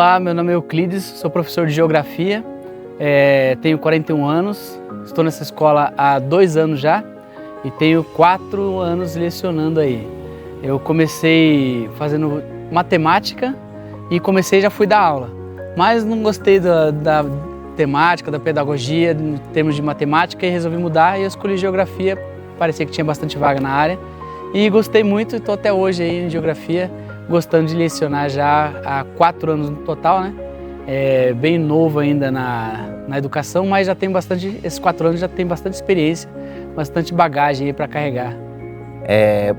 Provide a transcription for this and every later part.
Olá, meu nome é Euclides, sou professor de Geografia, tenho 41 anos, estou nessa escola há 2 anos já e tenho 4 anos lecionando aí. Eu comecei fazendo matemática e já fui dar aula, mas não gostei da temática, da pedagogia, em termos de matemática, e resolvi mudar e eu escolhi Geografia, parecia que tinha bastante vaga na área e gostei muito e estou até hoje aí em Geografia, gostando de lecionar já há 4 anos no total, né? Bem novo ainda na educação, mas já tem bastante, esses 4 anos já tem bastante experiência, bastante bagagem aí para carregar.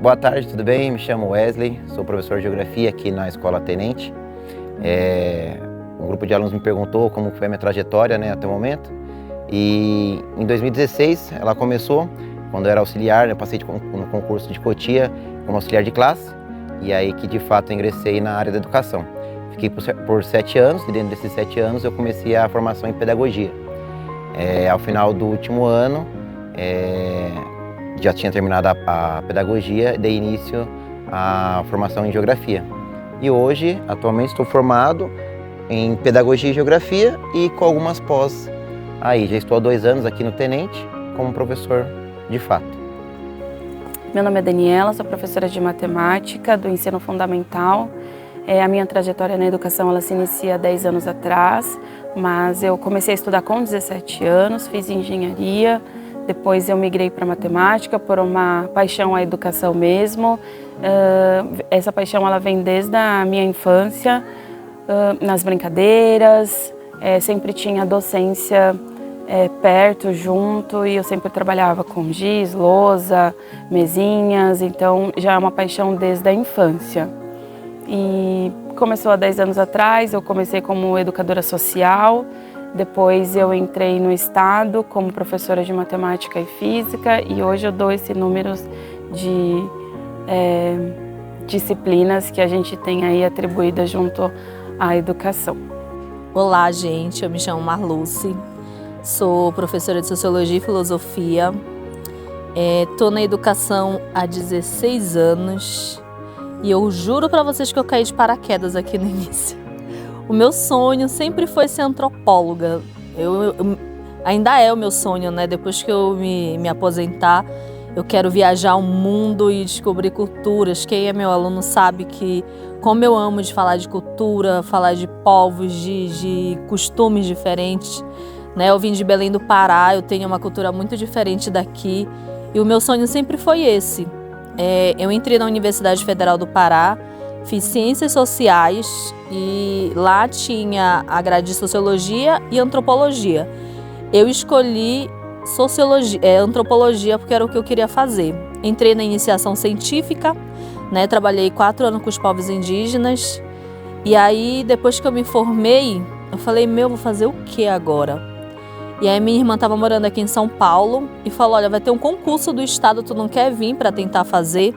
Boa tarde, tudo bem? Me chamo Wesley, sou professor de Geografia aqui na Escola Tenente. Um grupo de alunos me perguntou como foi a minha trajetória, né, até o momento. E em 2016 ela começou, quando eu era auxiliar, eu passei no concurso de Cotia como auxiliar de classe. E aí que de fato ingressei na área da educação. Fiquei por 7 anos e dentro desses 7 anos eu comecei a formação em pedagogia. Ao final do último ano, já tinha terminado a pedagogia e dei início à formação em geografia. E hoje, atualmente, estou formado em pedagogia e geografia e com algumas pós aí. Já estou há 2 anos aqui no Tenente como professor de fato. Meu nome é Daniela, sou professora de matemática do ensino fundamental. A minha trajetória na educação ela se inicia há 10 anos atrás, mas eu comecei a estudar com 17 anos, fiz engenharia, depois eu migrei para matemática por uma paixão à educação mesmo. Essa paixão ela vem desde a minha infância, nas brincadeiras, sempre tinha docência perto, junto, e eu sempre trabalhava com giz, lousa, mesinhas, então já é uma paixão desde a infância. E começou há 10 anos atrás, eu comecei como educadora social, depois eu entrei no estado como professora de matemática e física e hoje eu dou esse número de disciplinas que a gente tem aí atribuídas junto à educação. Olá, gente, eu me chamo Marluce. Sou professora de Sociologia e Filosofia, estou na educação há 16 anos e eu juro para vocês que eu caí de paraquedas aqui no início. O meu sonho sempre foi ser antropóloga, ainda é o meu sonho, né? Depois que eu me aposentar, eu quero viajar o mundo e descobrir culturas. Quem é meu aluno sabe que como eu amo de falar de cultura, falar de povos, de costumes diferentes. Eu vim de Belém do Pará, eu tenho uma cultura muito diferente daqui e o meu sonho sempre foi esse. Eu entrei na Universidade Federal do Pará, fiz Ciências Sociais e lá tinha a grade de Sociologia e Antropologia. Eu escolhi Antropologia porque era o que eu queria fazer. Entrei na iniciação científica, trabalhei 4 anos com os povos indígenas e aí depois que eu me formei, eu falei, vou fazer o que agora? E aí minha irmã estava morando aqui em São Paulo e falou, olha, vai ter um concurso do estado, tu não quer vir para tentar fazer?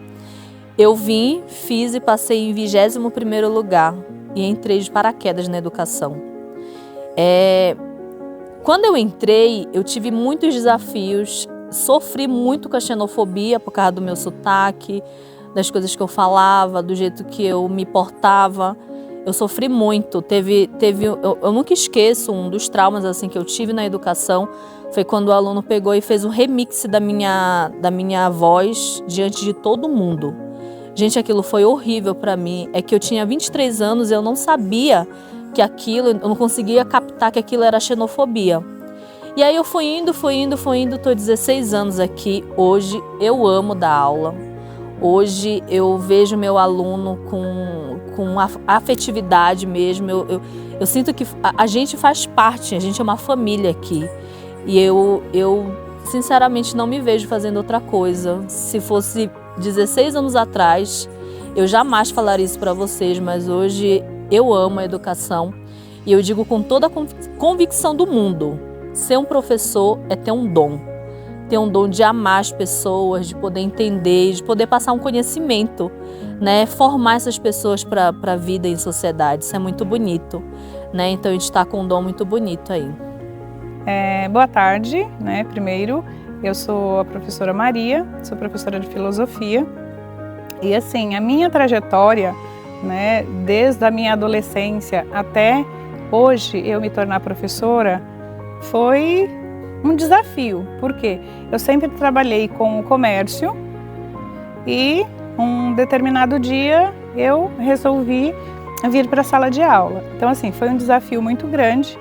Eu vim, fiz e passei em 21º lugar e entrei de paraquedas na educação. Quando eu entrei, eu tive muitos desafios, sofri muito com a xenofobia por causa do meu sotaque, das coisas que eu falava, do jeito que eu me portava. Eu sofri muito, eu nunca esqueço um dos traumas assim que eu tive na educação, foi quando o aluno pegou e fez um remix da minha voz diante de todo mundo. Gente, aquilo foi horrível para mim, é que eu tinha 23 anos e eu não sabia que aquilo, eu não conseguia captar que aquilo era xenofobia. E aí eu fui indo, tô 16 anos aqui, hoje eu amo dar aula. Hoje eu vejo meu aluno com afetividade mesmo, eu sinto que a gente faz parte, a gente é uma família aqui. E eu sinceramente não me vejo fazendo outra coisa. Se fosse 16 anos atrás, eu jamais falaria isso para vocês, mas hoje eu amo a educação. E eu digo com toda a convicção do mundo, ser um professor é ter um dom. Ter um dom de amar as pessoas, de poder entender, de poder passar um conhecimento, formar essas pessoas para a vida em sociedade. Isso é muito bonito, Então a gente está com um dom muito bonito aí. Boa tarde, Primeiro, eu sou a professora Maria, sou professora de filosofia e assim, a minha trajetória né, desde a minha adolescência até hoje eu me tornar professora, foi um desafio. Por quê? Eu sempre trabalhei com o comércio e um determinado dia eu resolvi vir para a sala de aula. Então, assim, foi um desafio muito grande,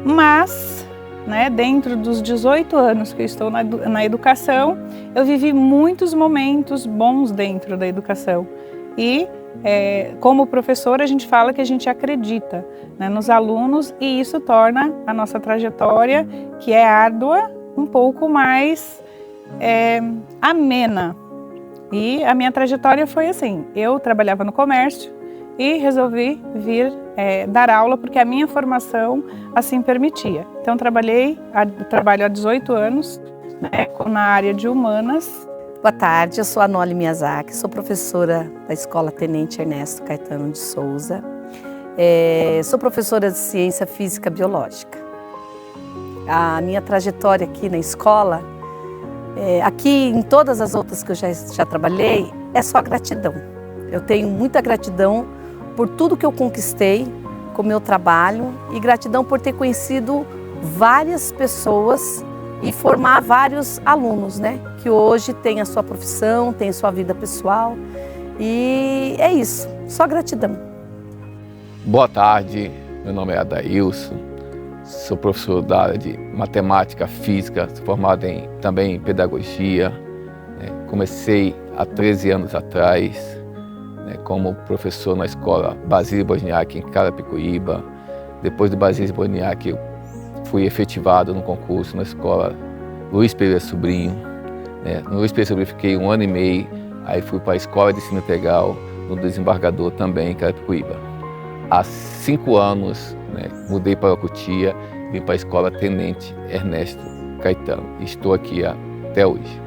mas, né, dentro dos 18 anos que eu estou na educação, eu vivi muitos momentos bons dentro da educação. E, como professora, a gente fala que a gente acredita, né, nos alunos, e isso torna a nossa trajetória, que é árdua, um pouco mais amena. E a minha trajetória foi assim: eu trabalhava no comércio e resolvi vir dar aula porque a minha formação assim permitia. Então trabalho há 18 anos, né, na área de humanas. Boa tarde, eu sou a Noli Miyazaki, sou professora da Escola Tenente Ernesto Caetano de Souza. Sou professora de Ciência Física Biológica. A minha trajetória aqui na escola, aqui em todas as outras que eu já trabalhei, é só gratidão. Eu tenho muita gratidão por tudo que eu conquistei com o meu trabalho e gratidão por ter conhecido várias pessoas e formar vários alunos, né? Que hoje têm a sua profissão, têm a sua vida pessoal, e é isso, só gratidão. Boa tarde, meu nome é Adailson, sou professor da área de matemática, física, sou formado também em pedagogia. Comecei há 13 anos atrás, como professor na escola Basílio Wozniak em Carapicuíba. Depois do Basílio Wozniak, eu fui efetivado no concurso na escola Luiz Pereira Sobrinho. No Luiz Pereira Sobrinho fiquei 1 ano e meio, aí fui para a Escola de Ensino Integral, no Desembargador também em Carapicuíba. Há 5 anos, mudei para Cotia, vim para a Escola Tenente Ernesto Caetano e estou aqui até hoje.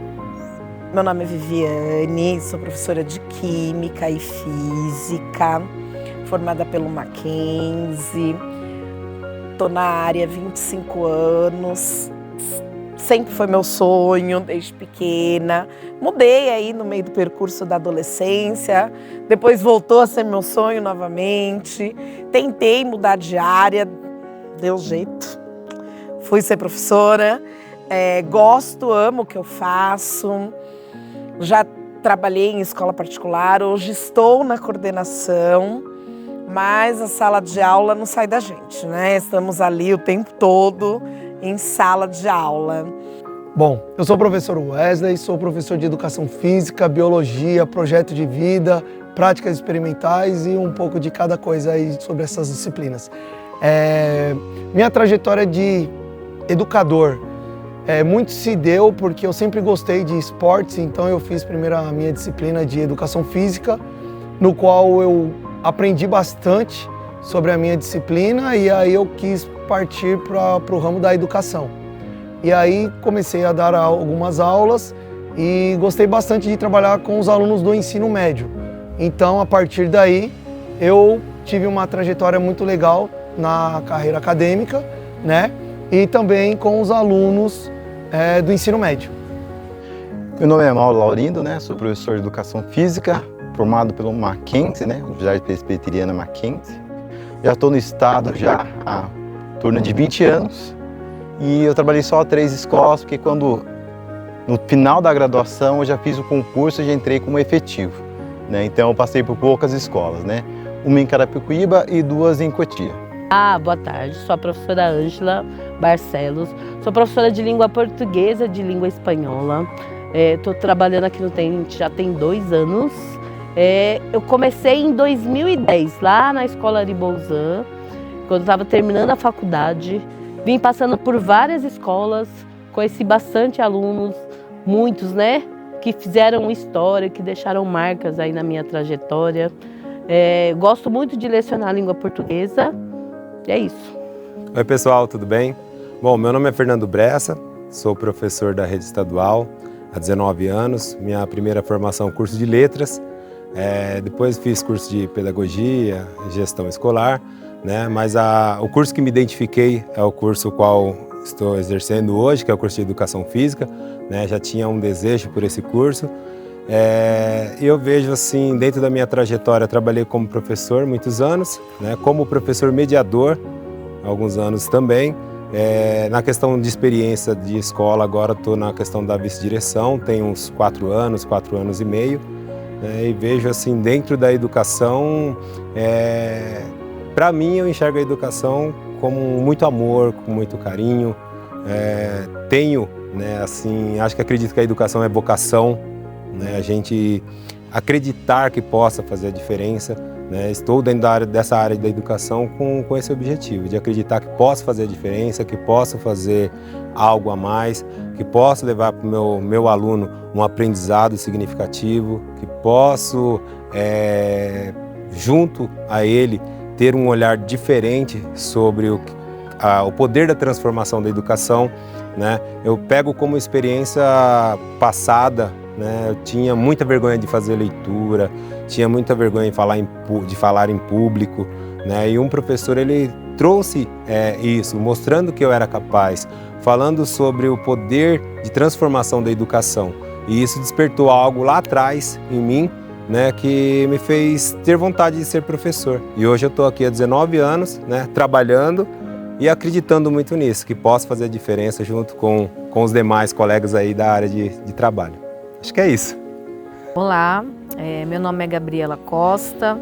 Meu nome é Viviane, sou professora de Química e Física, formada pelo Mackenzie. Estou na área há 25 anos, sempre foi meu sonho desde pequena. Mudei aí no meio do percurso da adolescência, depois voltou a ser meu sonho novamente. Tentei mudar de área, deu jeito. Fui ser professora, gosto, amo o que eu faço. Já trabalhei em escola particular, hoje estou na coordenação, mas a sala de aula não sai da gente, né? Estamos ali o tempo todo em sala de aula. Bom, eu sou o professor Wesley, sou professor de Educação Física, Biologia, Projeto de Vida, Práticas Experimentais e um pouco de cada coisa aí sobre essas disciplinas. Minha trajetória de educador muito se deu porque eu sempre gostei de esportes, então eu fiz primeiro a minha disciplina de Educação Física, no qual eu aprendi bastante sobre a minha disciplina e aí eu quis partir para o ramo da educação. E aí comecei a dar algumas aulas e gostei bastante de trabalhar com os alunos do ensino médio. Então, a partir daí, eu tive uma trajetória muito legal na carreira acadêmica, né? E também com os alunos do ensino médio. Meu nome é Mauro Laurindo, né? Sou professor de Educação Física, formado pelo Mackenzie, né? Universidade Presbiteriana Mackenzie. Já estou no estado já há torno de 20 anos e eu trabalhei só 3 escolas, porque no final da graduação eu já fiz o concurso e já entrei como efetivo, né? Então eu passei por poucas escolas, né? Uma em Carapicuíba e 2 em Cotia. Boa tarde, sou a professora Ângela Barcelos, sou professora de língua portuguesa, de língua espanhola. Estou trabalhando aqui no Tenente já tem 2 anos. Eu comecei em 2010, lá na Escola Aribolzan, quando estava terminando a faculdade. Vim passando por várias escolas, conheci bastante alunos, muitos, né, que fizeram história, que deixaram marcas aí na minha trajetória. Gosto muito de lecionar a língua portuguesa, e é isso. Oi pessoal, tudo bem? Bom, meu nome é Fernando Bressa, sou professor da rede estadual há 19 anos. Minha primeira formação, curso de letras, depois fiz curso de pedagogia, gestão escolar, né? Mas o curso que me identifiquei é o curso qual estou exercendo hoje, que é o curso de Educação Física, né? Já tinha um desejo por esse curso Eu vejo assim, dentro da minha trajetória, trabalhei como professor muitos anos, né, como professor mediador, alguns anos também. Na questão de experiência de escola, agora estou na questão da vice-direção, tenho uns 4 anos e meio, né, e vejo assim, dentro da educação, para mim eu enxergo a educação como muito amor, com muito carinho. Tenho, né, assim, acho que acredito que a educação é vocação, né, a gente acreditar que possa fazer a diferença, né, estou dentro dessa área da educação com esse objetivo, de acreditar que posso fazer a diferença, que posso fazer algo a mais, que posso levar para o meu aluno um aprendizado significativo, que posso, junto a ele, ter um olhar diferente sobre o poder da transformação da educação, né? Eu pego como experiência passada, né? Eu tinha muita vergonha de fazer leitura, tinha muita vergonha de falar em público, né? E um professor, ele trouxe isso, mostrando que eu era capaz, falando sobre o poder de transformação da educação. E isso despertou algo lá atrás em mim, né, que me fez ter vontade de ser professor. E hoje eu estou aqui há 19 anos, né, trabalhando e acreditando muito nisso, que posso fazer a diferença junto com os demais colegas aí da área de trabalho. Acho que é isso. Olá, meu nome é Gabriela Costa,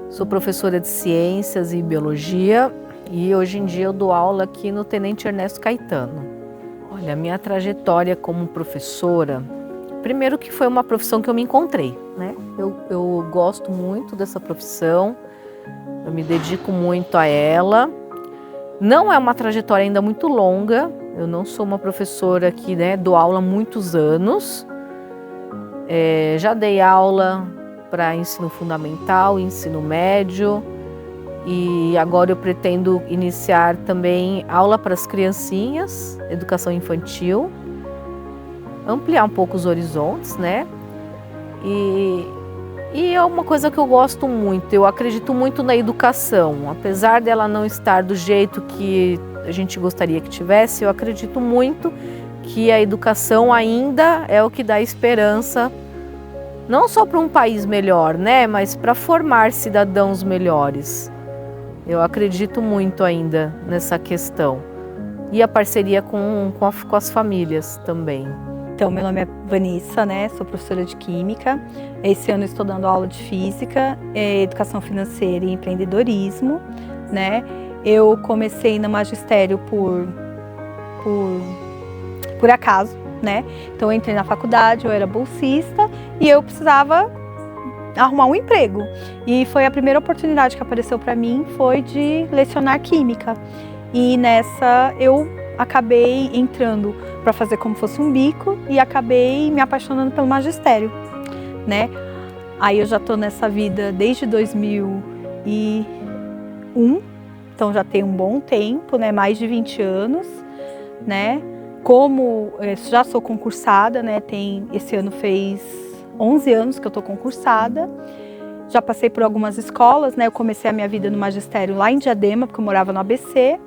sou professora de Ciências e Biologia e hoje em dia eu dou aula aqui no Tenente Ernesto Caetano. Olha, a minha trajetória como professora, primeiro que foi uma profissão que eu me encontrei, né? Eu gosto muito dessa profissão, eu me dedico muito a ela. Não é uma trajetória ainda muito longa, eu não sou uma professora que, né, dou aula há muitos anos. Já dei aula para ensino fundamental, ensino médio e agora eu pretendo iniciar também aula para as criancinhas, educação infantil, ampliar um pouco os horizontes, né? E é uma coisa que eu gosto muito, eu acredito muito na educação. Apesar dela não estar do jeito que a gente gostaria que tivesse, eu acredito muito que a educação ainda é o que dá esperança, não só para um país melhor, né, mas para formar cidadãos melhores. Eu acredito muito ainda nessa questão. E a parceria com as famílias também. Então, meu nome é Vanessa, né? Sou professora de Química. Esse ano estou dando aula de Física, Educação Financeira e Empreendedorismo, né? Eu comecei no magistério por acaso, né? Então, eu entrei na faculdade, eu era bolsista e eu precisava arrumar um emprego. E foi a primeira oportunidade que apareceu para mim, foi de lecionar Química. E nessa eu acabei entrando para fazer como fosse um bico e acabei me apaixonando pelo magistério, né? Aí eu já estou nessa vida desde 2001, então já tem um bom tempo, né? Mais de 20 anos, né? Já sou concursada, né? Esse ano fez 11 anos que eu estou concursada. Já passei por algumas escolas, né? Eu comecei a minha vida no magistério lá em Diadema, porque eu morava no ABC.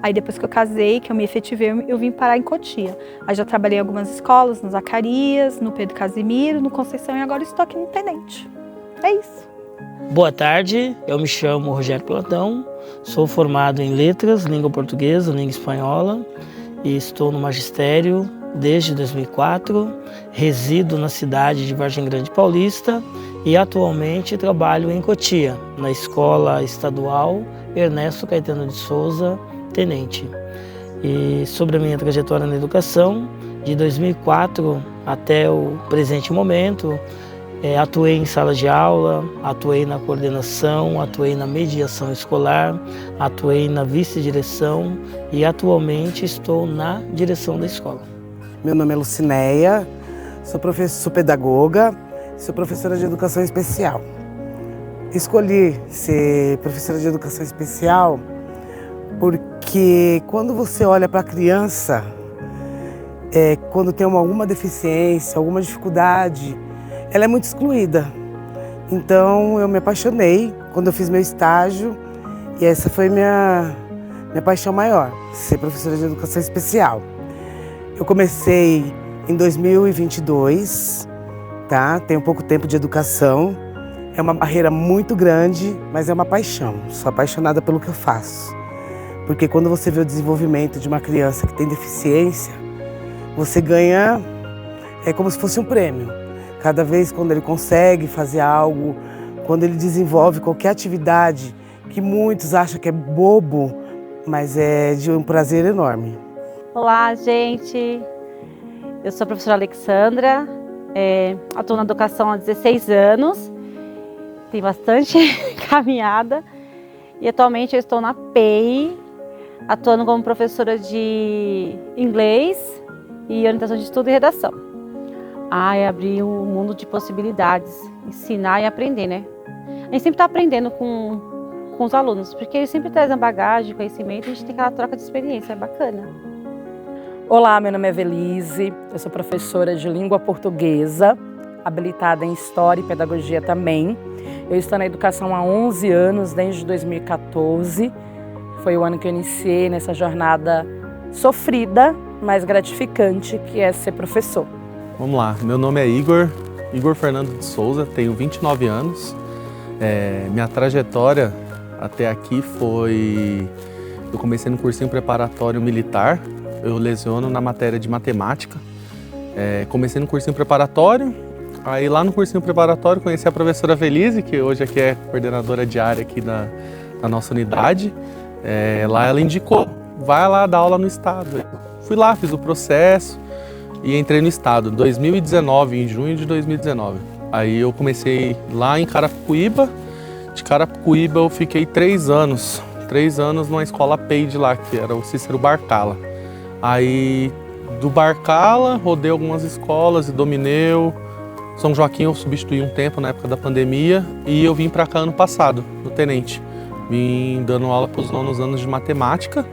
Aí depois que eu casei, que eu me efetivei, eu vim parar em Cotia. Aí já trabalhei em algumas escolas, no Zacarias, no Pedro Casimiro, no Conceição e agora estou aqui no Tenente. É isso. Boa tarde, eu me chamo Rogério Platão, sou formado em Letras, Língua Portuguesa, Língua Espanhola e estou no magistério desde 2004, resido na cidade de Vargem Grande Paulista e atualmente trabalho em Cotia, na Escola Estadual Ernesto Caetano de Souza, Tenente. E sobre a minha trajetória na educação, de 2004 até o presente momento, atuei em sala de aula, atuei na coordenação, atuei na mediação escolar, atuei na vice-direção e atualmente estou na direção da escola. Meu nome é Lucinéia, sou pedagoga, sou professora de educação especial. Escolhi ser professora de educação especial porque quando você olha para a criança, quando tem alguma deficiência, alguma dificuldade, ela é muito excluída. Então eu me apaixonei quando eu fiz meu estágio e essa foi minha paixão maior, ser professora de educação especial. Eu comecei em 2022, tá? Tenho pouco tempo de educação. É uma barreira muito grande, mas é uma paixão. Sou apaixonada pelo que eu faço. Porque quando você vê o desenvolvimento de uma criança que tem deficiência, você ganha, é como se fosse um prêmio. Cada vez quando ele consegue fazer algo, quando ele desenvolve qualquer atividade que muitos acham que é bobo, mas é de um prazer enorme. Olá, gente. Eu sou a professora Alexandra, atuo na educação há 16 anos. Tem bastante caminhada e atualmente eu estou na PEI, atuando como professora de inglês e orientação de estudo e redação. É abrir um mundo de possibilidades, ensinar e aprender, né? A gente sempre está aprendendo com os alunos, porque eles sempre trazem bagagem, conhecimento, a gente tem aquela troca de experiência, é bacana. Olá, meu nome é Velise, eu sou professora de língua portuguesa, habilitada em História e Pedagogia também. Eu estou na educação há 11 anos, desde 2014. Foi o ano que eu iniciei nessa jornada sofrida, mas gratificante, que é ser professor. Vamos lá, meu nome é Igor Fernando de Souza, tenho 29 anos. Minha trajetória até aqui foi... Eu comecei no cursinho preparatório militar, eu leciono na matéria de matemática. Comecei no cursinho preparatório, aí lá no cursinho preparatório conheci a professora Velise, que hoje aqui é coordenadora diária aqui da nossa unidade. Lá ela indicou, vai lá dar aula no estado. Eu fui lá, fiz o processo e entrei no estado em 2019, em junho de 2019. Aí eu comecei lá em Carapicuíba. De Carapicuíba eu fiquei 3 anos numa escola PEI lá, que era o Cícero Barcala. Aí do Barcala rodei algumas escolas, Idomeneu, São Joaquim eu substituí um tempo na época da pandemia e eu vim para cá ano passado, no Tenente. Vim dando aula para os 9º anos de matemática.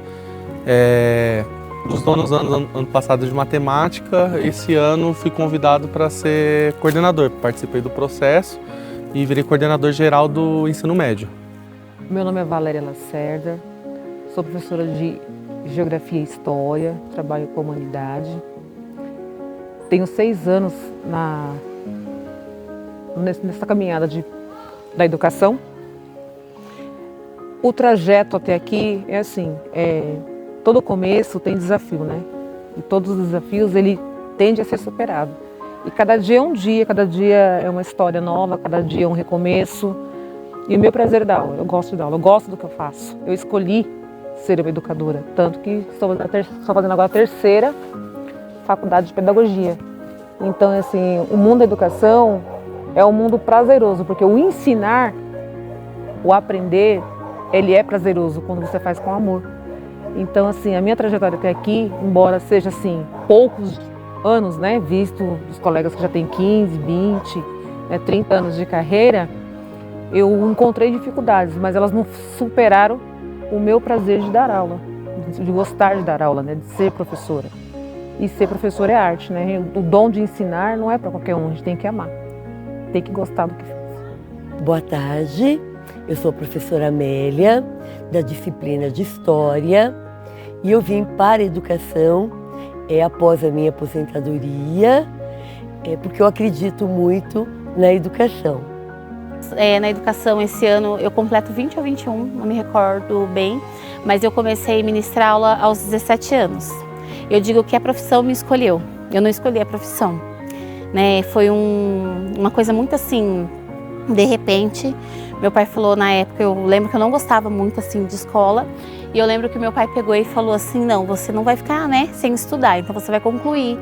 Dos 9º anos ano passado de matemática, esse ano fui convidado para ser coordenador. Participei do processo e virei coordenador geral do ensino médio. Meu nome é Valéria Lacerda, sou professora de Geografia e História, trabalho com Humanidade. Tenho 6 anos nessa caminhada da educação. O trajeto até aqui é assim, todo começo tem desafio, né? E todos os desafios ele tende a ser superado. E cada dia é um dia, cada dia é uma história nova, cada dia é um recomeço. E o meu prazer é dar aula, eu gosto de dar aula, eu gosto do que eu faço. Eu escolhi ser uma educadora, tanto que estou fazendo agora a 3ª faculdade de pedagogia. Então, assim, o mundo da educação é um mundo prazeroso, porque o ensinar, o aprender, ele é prazeroso quando você faz com amor. Então, assim, a minha trajetória até aqui, embora seja, assim, poucos anos, né, visto os colegas que já têm 15, 20, 30 anos de carreira, eu encontrei dificuldades, mas elas não superaram o meu prazer de dar aula, de gostar de dar aula, né, de ser professora. E ser professora é arte, né? O dom de ensinar não é para qualquer um, a gente tem que amar, tem que gostar do que faz. Boa tarde, eu sou a professora Amélia, da disciplina de História, e eu vim para a educação após a minha aposentadoria, porque eu acredito muito na educação. Na educação, esse ano, eu completo 20 ou 21, não me recordo bem, mas eu comecei a ministrar aula aos 17 anos. Eu digo que a profissão me escolheu, eu não escolhi a profissão, né? Foi uma coisa muito assim, de repente. Meu pai falou na época, eu lembro que eu não gostava muito assim de escola, e eu lembro que meu pai pegou e falou assim, não, você não vai ficar, né, sem estudar, então você vai concluir.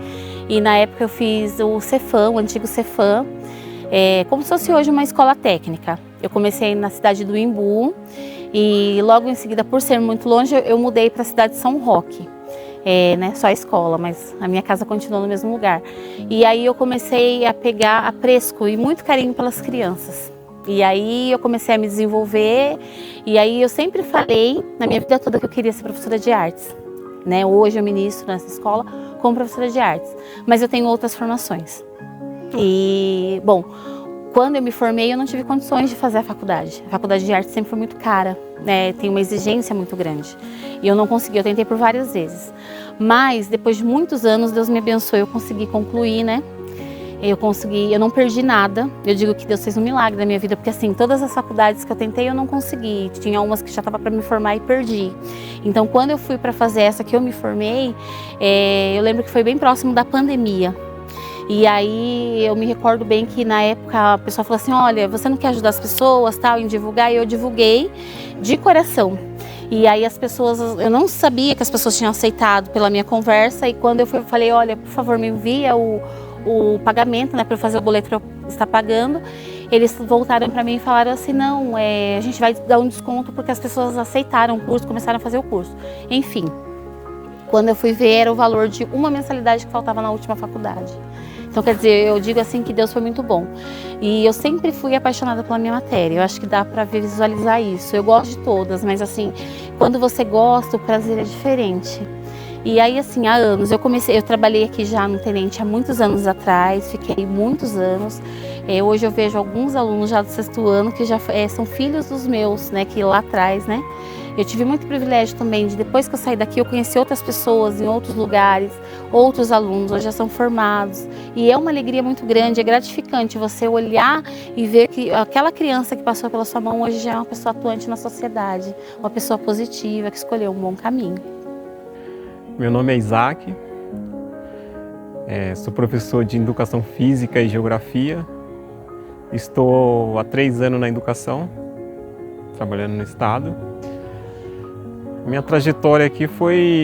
E na época eu fiz o Cefam, o antigo Cefam, como se fosse hoje uma escola técnica. Eu comecei na cidade do Imbu e logo em seguida, por ser muito longe, eu mudei para a cidade de São Roque. Né, só a escola, mas a minha casa continuou no mesmo lugar. E aí eu comecei a pegar apreço e muito carinho pelas crianças. E aí eu comecei a me desenvolver e aí eu sempre falei na minha vida toda que eu queria ser professora de artes. Né? Hoje eu ministro nessa escola como professora de artes, mas eu tenho outras formações. E, bom, quando eu me formei eu não tive condições de fazer a faculdade. A faculdade de artes sempre foi muito cara, né? Tem uma exigência muito grande. E eu não consegui, eu tentei por várias vezes. Mas depois de muitos anos Deus me abençoou, eu consegui concluir, né? eu não perdi nada. Eu digo que Deus fez um milagre na minha vida, porque assim, todas as faculdades que eu tentei eu não consegui. Tinha umas que já estava para me formar e perdi. Então, quando eu fui para fazer essa que eu me formei, eu lembro que foi bem próximo da pandemia. E aí eu me recordo bem que na época a pessoa falou assim, olha, você não quer ajudar as pessoas, tal, em divulgar? E eu divulguei de coração. E aí as pessoas, eu não sabia que as pessoas tinham aceitado pela minha conversa, e quando eu falei, olha, por favor, me envia o pagamento, né, para eu fazer o boleto que eu estar pagando, eles voltaram para mim e falaram assim, não, a gente vai dar um desconto porque as pessoas aceitaram o curso, começaram a fazer o curso. Enfim, quando eu fui ver, era o valor de uma mensalidade que faltava na última faculdade. Então, quer dizer, eu digo assim que Deus foi muito bom. E eu sempre fui apaixonada pela minha matéria. Eu acho que dá para visualizar isso. Eu gosto de todas, mas assim, quando você gosta, o prazer é diferente. E aí, assim, há anos, eu trabalhei aqui já no Tenente há muitos anos atrás, fiquei muitos anos. Hoje eu vejo alguns alunos já do 6º ano que já são filhos dos meus, né, que lá atrás, né. Eu tive muito privilégio também de, depois que eu saí daqui, eu conheci outras pessoas em outros lugares, outros alunos, hoje já são formados. E é uma alegria muito grande, é gratificante você olhar e ver que aquela criança que passou pela sua mão hoje já é uma pessoa atuante na sociedade, uma pessoa positiva, que escolheu um bom caminho. Meu nome é Isaac, sou professor de Educação Física e Geografia. Estou há 3 anos na educação, trabalhando no estado. Minha trajetória aqui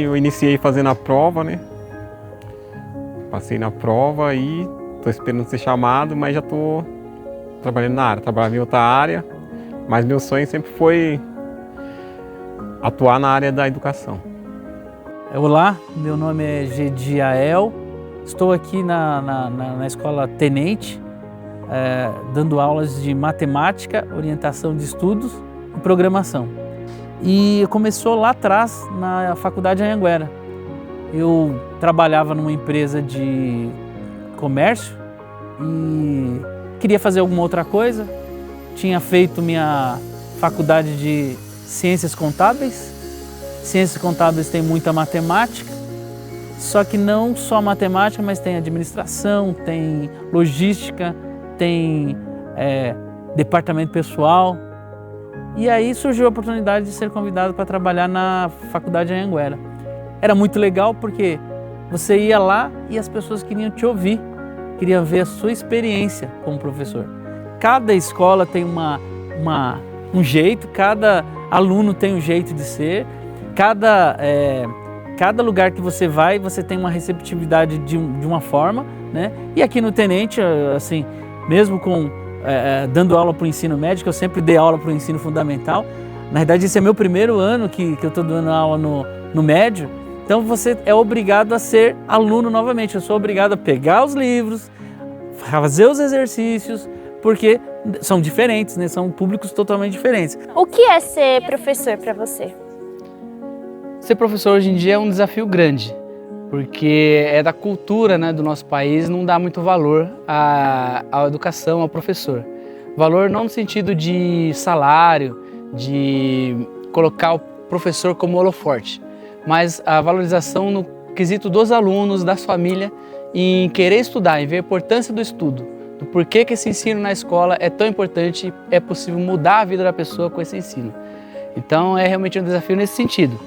eu iniciei fazendo a prova, né? Passei na prova e estou esperando ser chamado, mas já estou trabalhando na área, trabalhando em outra área. Mas meu sonho sempre foi atuar na área da educação. Olá, meu nome é Gediael, estou aqui na Escola Tenente, dando aulas de matemática, orientação de estudos e programação. E começou lá atrás, na Faculdade Anhanguera. Eu trabalhava numa empresa de comércio e queria fazer alguma outra coisa. Tinha feito minha faculdade de Ciências Contábeis. Ciências Contábeis tem muita matemática, só que não só matemática, mas tem administração, tem logística, tem departamento pessoal. E aí surgiu a oportunidade de ser convidado para trabalhar na Faculdade Anhanguera. Era muito legal porque você ia lá e as pessoas queriam te ouvir, queriam ver a sua experiência como professor. Cada escola tem um jeito, cada aluno tem um jeito de ser, cada lugar que você vai, você tem uma receptividade de uma forma, né? E aqui no Tenente, assim, mesmo dando aula para o ensino médio, eu sempre dei aula para o ensino fundamental. Na verdade, esse é meu primeiro ano que eu estou dando aula no médio. Então, você é obrigado a ser aluno novamente. Eu sou obrigado a pegar os livros, fazer os exercícios, porque são diferentes, né? São públicos totalmente diferentes. O que é ser professor para você? Ser professor hoje em dia é um desafio grande, porque é da cultura, né, do nosso país não dá muito valor à educação, ao professor. Valor não no sentido de salário, de colocar o professor como holoforte, mas a valorização no quesito dos alunos, da família, em querer estudar, em ver a importância do estudo, do porquê que esse ensino na escola é tão importante, é possível mudar a vida da pessoa com esse ensino. Então é realmente um desafio nesse sentido.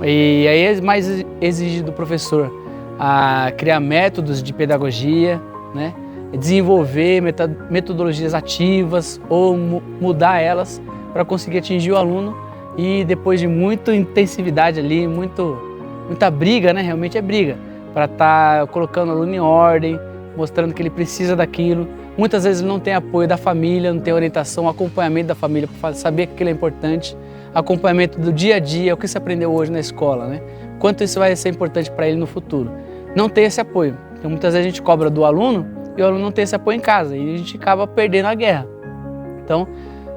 E aí é mais exigido do professor a criar métodos de pedagogia, né? Desenvolver metodologias ativas ou mudar elas para conseguir atingir o aluno e depois de muita intensividade ali, muita briga, né? Realmente é briga, para estar colocando o aluno em ordem, mostrando que ele precisa daquilo. Muitas vezes não tem apoio da família, não tem orientação, acompanhamento da família para saber que aquilo é importante. Acompanhamento do dia a dia, o que você aprendeu hoje na escola, né? Quanto isso vai ser importante para ele no futuro. Não tem esse apoio. Então, muitas vezes a gente cobra do aluno e o aluno não tem esse apoio em casa e a gente acaba perdendo a guerra. Então,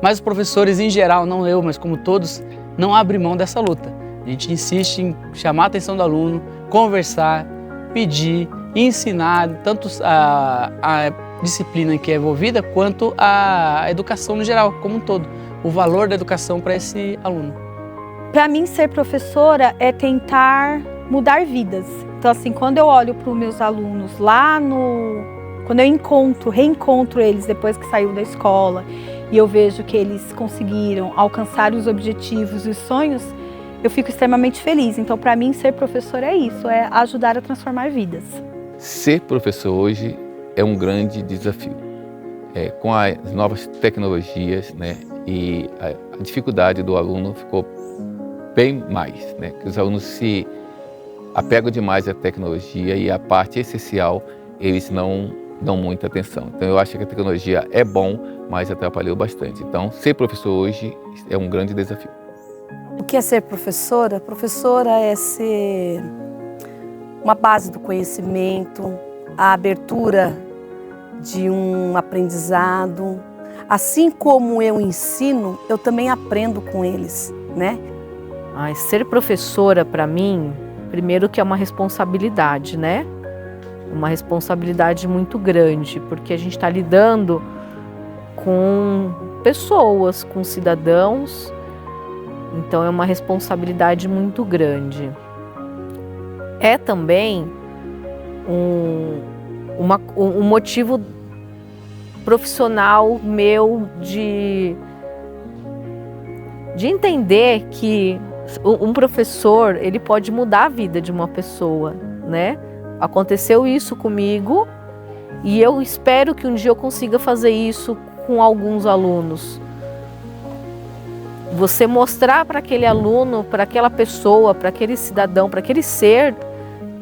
mas os professores em geral, não eu, mas como todos, não abrem mão dessa luta. A gente insiste em chamar a atenção do aluno, conversar, pedir, ensinar, tanto a disciplina que é envolvida, quanto a educação no geral, como um todo. O valor da educação para esse aluno. Para mim, ser professora é tentar mudar vidas. Então, assim, quando eu olho para os meus alunos lá no Quando eu reencontro eles depois que saiu da escola e eu vejo que eles conseguiram alcançar os objetivos e os sonhos, eu fico extremamente feliz. Então, para mim, ser professor é isso, é ajudar a transformar vidas. Ser professor hoje é um grande desafio. Com as novas tecnologias, né, e a dificuldade do aluno ficou bem mais, né, que os alunos se apegam demais à tecnologia e a parte essencial eles não dão muita atenção. Então eu acho que a tecnologia é bom, mas atrapalhou bastante. Então ser professor hoje é um grande desafio. O que é ser professora? Professora é ser uma base do conhecimento, a abertura de um aprendizado. Assim como eu ensino, eu também aprendo com eles, né? Ser professora, para mim, primeiro que é uma responsabilidade, né? Uma responsabilidade muito grande, porque a gente está lidando com pessoas, com cidadãos, então é uma responsabilidade muito grande. É também um motivo profissional meu de entender que um professor, ele pode mudar a vida de uma pessoa, né? Aconteceu isso comigo e eu espero que um dia eu consiga fazer isso com alguns alunos. Você mostrar para aquele aluno, para aquela pessoa, para aquele cidadão, para aquele ser,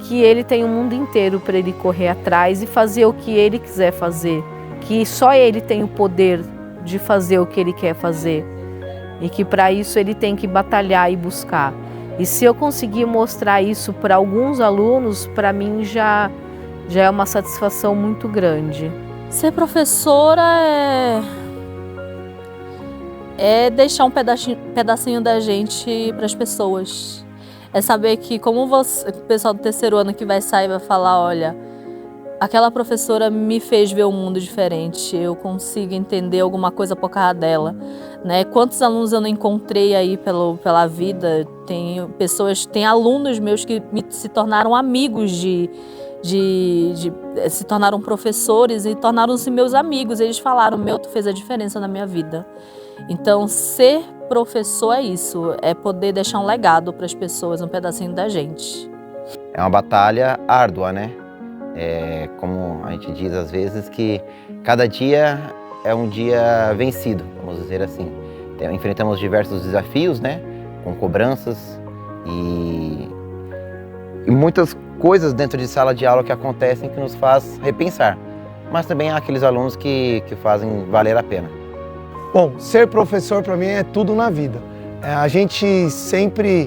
que ele tem o mundo inteiro para ele correr atrás e fazer o que ele quiser fazer. Que só ele tem o poder de fazer o que ele quer fazer. E que para isso ele tem que batalhar e buscar. E se eu conseguir mostrar isso para alguns alunos, para mim já é uma satisfação muito grande. Ser professora é deixar um pedacinho da gente para as pessoas. É saber que como o pessoal do terceiro ano que vai sair vai falar, olha, aquela professora me fez ver um mundo diferente, eu consigo entender alguma coisa por causa dela, né? Quantos alunos eu não encontrei aí pela vida, tem alunos meus que se tornaram amigos se tornaram professores e tornaram-se meus amigos, eles falaram, tu fez a diferença na minha vida. Então, ser professor é isso, é poder deixar um legado para as pessoas, um pedacinho da gente. É uma batalha árdua, né? Como a gente diz às vezes, que cada dia é um dia vencido, vamos dizer assim. Enfrentamos diversos desafios, né? Com cobranças e muitas coisas dentro de sala de aula que acontecem que nos faz repensar. Mas também há aqueles alunos que fazem valer a pena. Bom, ser professor para mim é tudo na vida. A gente sempre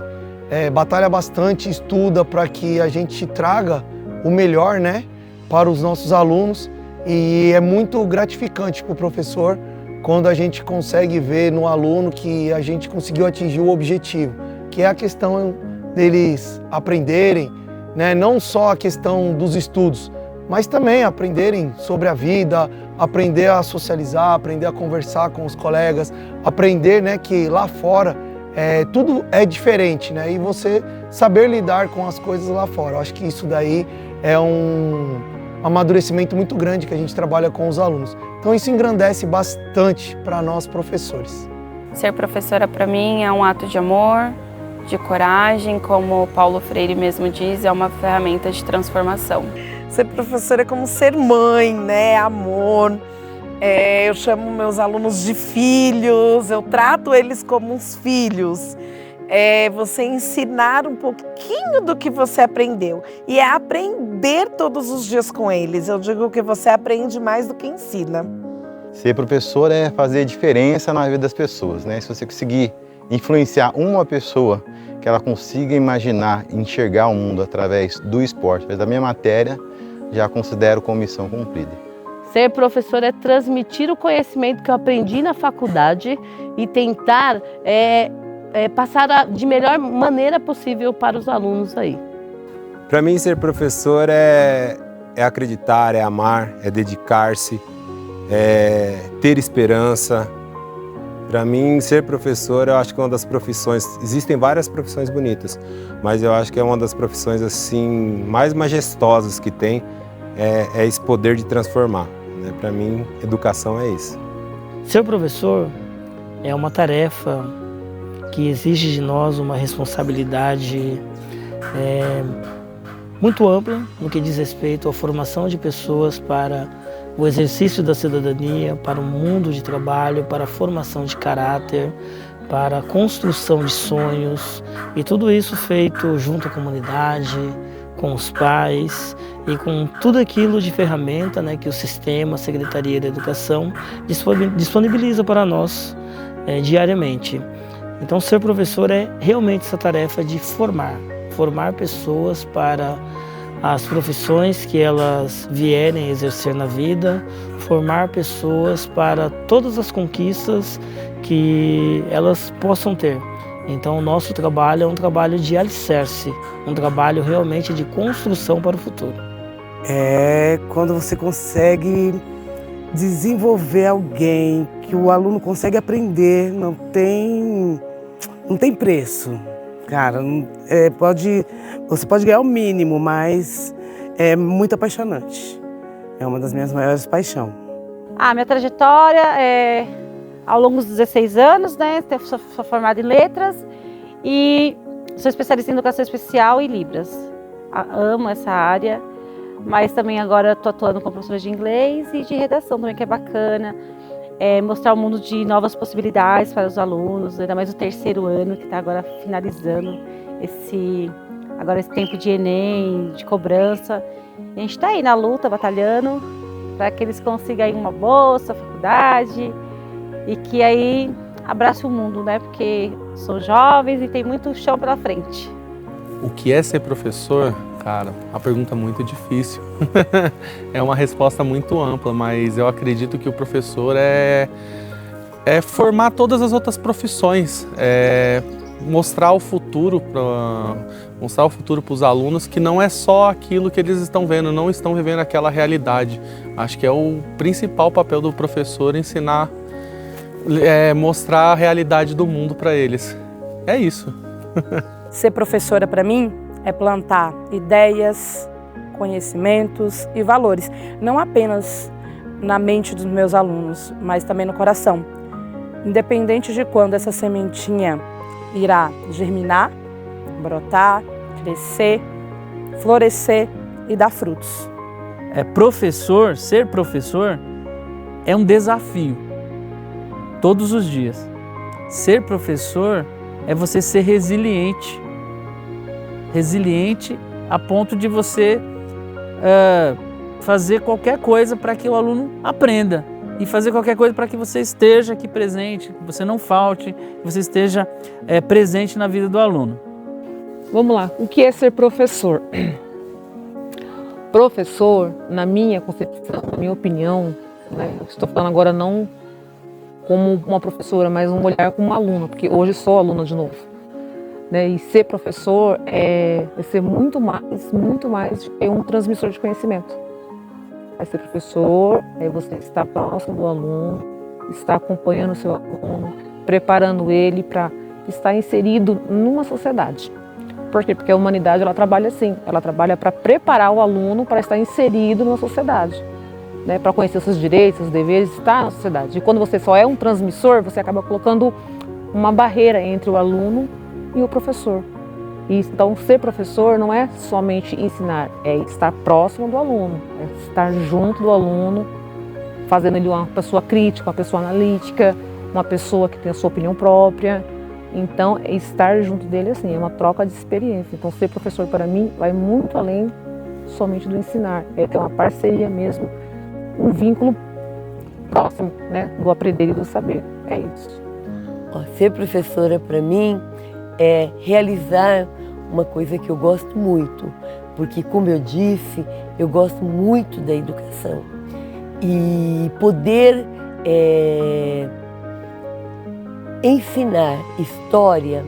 batalha bastante, estuda para que a gente traga o melhor, né, para os nossos alunos, e é muito gratificante para o professor quando a gente consegue ver no aluno que a gente conseguiu atingir o objetivo, que é a questão deles aprenderem, né, não só a questão dos estudos, mas também aprenderem sobre a vida, aprender a socializar, aprender a conversar com os colegas, aprender, né, que lá fora tudo é diferente, né, e você saber lidar com as coisas lá fora. Eu acho que isso daí é um amadurecimento muito grande que a gente trabalha com os alunos. Então isso engrandece bastante para nós professores. Ser professora para mim é um ato de amor, de coragem, como Paulo Freire mesmo diz, é uma ferramenta de transformação. Ser professora é como ser mãe, né? Amor. Eu chamo meus alunos de filhos, eu trato eles como uns filhos. Você ensinar um pouquinho do que você aprendeu. E é aprender todos os dias com eles. Eu digo que você aprende mais do que ensina. Ser professor é fazer diferença na vida das pessoas, né? Se você conseguir influenciar uma pessoa, que ela consiga imaginar, enxergar o mundo através do esporte, através da minha matéria, já considero como missão cumprida. Ser professor é transmitir o conhecimento que eu aprendi na faculdade e tentar passar de melhor maneira possível para os alunos aí. Para mim, ser professor é acreditar, é amar, é dedicar-se, é ter esperança. Para mim, ser professor, eu acho que é uma das profissões, existem várias profissões bonitas, mas eu acho que é uma das profissões assim mais majestosas que tem, é esse poder de transformar. Né? Para mim, educação é isso. Ser professor é uma tarefa que exige de nós uma responsabilidade muito ampla no que diz respeito à formação de pessoas para o exercício da cidadania, para o mundo de trabalho, para a formação de caráter, para a construção de sonhos, e tudo isso feito junto à comunidade, com os pais e com tudo aquilo de ferramenta, né, que o sistema, a Secretaria da Educação disponibiliza para nós diariamente. Então, ser professor é realmente essa tarefa de formar pessoas para as profissões que elas vierem exercer na vida, formar pessoas para todas as conquistas que elas possam ter. Então, o nosso trabalho é um trabalho de alicerce, um trabalho realmente de construção para o futuro. É quando você consegue desenvolver alguém, que o aluno consegue aprender, não tem preço. Cara, você pode ganhar o mínimo, mas é muito apaixonante. É uma das minhas maiores paixões. Minha trajetória é ao longo dos 16 anos, né? Sou formada em letras e sou especialista em educação especial e Libras. Amo essa área, mas também agora estou atuando como professora de inglês e de redação também, que é bacana. Mostrar o mundo de novas possibilidades para os alunos, ainda mais o terceiro ano, que está agora finalizando esse tempo de Enem, de cobrança. A gente está aí na luta, batalhando, para que eles consigam aí uma bolsa, faculdade, e que aí abrace o mundo, né? Porque são jovens e tem muito chão pela frente. O que é ser professor? Cara, uma pergunta muito difícil. É uma resposta muito ampla, mas eu acredito que o professor é formar todas as outras profissões, mostrar o futuro para os alunos, que não é só aquilo que eles estão vendo, não estão vivendo aquela realidade. Acho que é o principal papel do professor, ensinar, mostrar a realidade do mundo para eles. É isso. Ser professora para mim é plantar ideias, conhecimentos e valores, não apenas na mente dos meus alunos, mas também no coração. Independente de quando essa sementinha irá germinar, brotar, crescer, florescer e dar frutos. Ser professor é um desafio, todos os dias. Ser professor é você ser resiliente a ponto de você fazer qualquer coisa para que o aluno aprenda e fazer qualquer coisa para que você esteja aqui presente, que você não falte, que você esteja presente na vida do aluno. Vamos lá, o que é ser professor? Professor, na minha concepção, na minha opinião, né, estou falando agora não como uma professora, mas um olhar como aluna, porque hoje sou aluna de novo. Né? E ser professor é ser muito mais do que um transmissor de conhecimento. Ser professor é você estar próximo do aluno, estar acompanhando o seu aluno, preparando ele para estar inserido numa sociedade. Por quê? Porque a humanidade ela trabalha assim, ela trabalha para preparar o aluno para estar inserido numa sociedade, né? Para conhecer seus direitos, seus deveres, estar na sociedade. E quando você só é um transmissor, você acaba colocando uma barreira entre o aluno e o professor. E, então, ser professor não é somente ensinar, é estar próximo do aluno, é estar junto do aluno, fazendo ele uma pessoa crítica, uma pessoa analítica, uma pessoa que tem a sua opinião própria. Então, é estar junto dele assim, é uma troca de experiência. Então, ser professor para mim vai muito além somente do ensinar, é ter uma parceria mesmo, um vínculo próximo, né, do aprender e do saber. É isso. Ser professora para mim é realizar uma coisa que eu gosto muito, porque, como eu disse, eu gosto muito da educação. E poder ensinar história,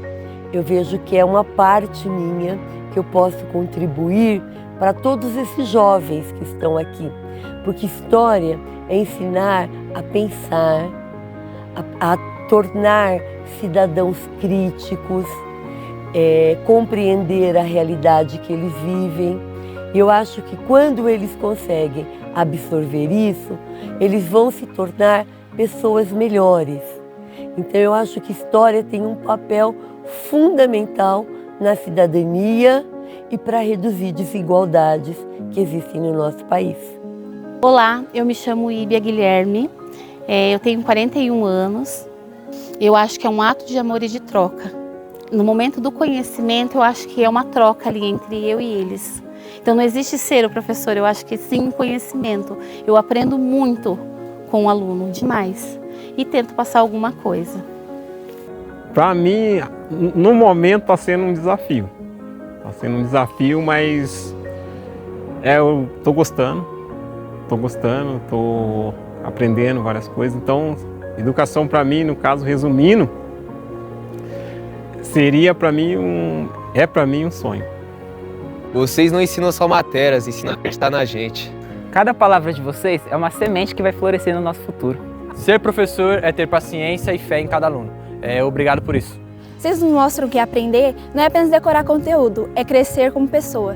eu vejo que é uma parte minha que eu posso contribuir para todos esses jovens que estão aqui. Porque história é ensinar a pensar, a tornar cidadãos críticos, compreender a realidade que eles vivem. E eu acho que quando eles conseguem absorver isso, eles vão se tornar pessoas melhores. Então eu acho que história tem um papel fundamental na cidadania e para reduzir desigualdades que existem no nosso país. Olá, eu me chamo Íbia Guilherme, eu tenho 41 anos. Eu acho que é um ato de amor e de troca. No momento do conhecimento, eu acho que é uma troca ali entre eu e eles. Então não existe ser o professor, eu acho que sim conhecimento. Eu aprendo muito com o aluno, demais, e tento passar alguma coisa. Para mim, no momento está sendo um desafio. Está sendo um desafio, mas eu estou gostando, estou aprendendo várias coisas. Então, educação para mim, no caso, resumindo, seria para mim um sonho. Vocês não ensinam só matérias, ensinam a acreditar na gente. Cada palavra de vocês é uma semente que vai florescer no nosso futuro. Ser professor é ter paciência e fé em cada aluno. Obrigado por isso. Vocês nos mostram que aprender não é apenas decorar conteúdo, é crescer como pessoa.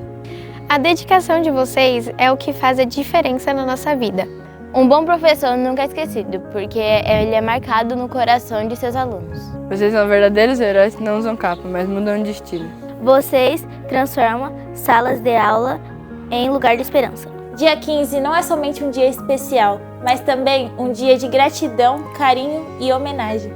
A dedicação de vocês é o que faz a diferença na nossa vida. Um bom professor nunca é esquecido, porque ele é marcado no coração de seus alunos. Vocês são verdadeiros heróis que não usam capa, mas mudam de estilo. Vocês transformam salas de aula em lugar de esperança. Dia 15 não é somente um dia especial, mas também um dia de gratidão, carinho e homenagem.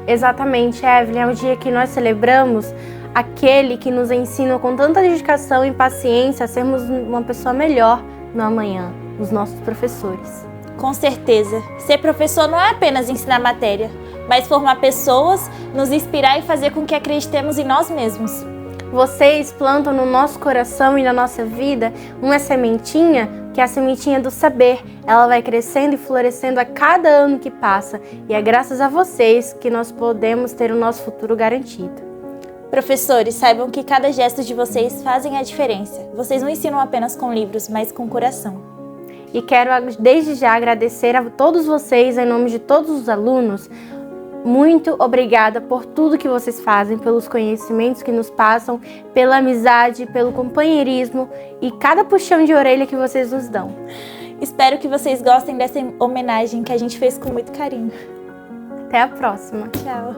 Exatamente, Evelyn, é um dia que nós celebramos aquele que nos ensina com tanta dedicação e paciência a sermos uma pessoa melhor no amanhã, os nossos professores. Com certeza, ser professor não é apenas ensinar matéria, mas formar pessoas, nos inspirar e fazer com que acreditemos em nós mesmos. Vocês plantam no nosso coração e na nossa vida uma sementinha, que é a sementinha do saber. Ela vai crescendo e florescendo a cada ano que passa. E é graças a vocês que nós podemos ter o nosso futuro garantido. Professores, saibam que cada gesto de vocês fazem a diferença. Vocês não ensinam apenas com livros, mas com coração. E quero desde já agradecer a todos vocês, em nome de todos os alunos. Muito obrigada por tudo que vocês fazem, pelos conhecimentos que nos passam, pela amizade, pelo companheirismo e cada puxão de orelha que vocês nos dão. Espero que vocês gostem dessa homenagem que a gente fez com muito carinho. Até a próxima. Tchau.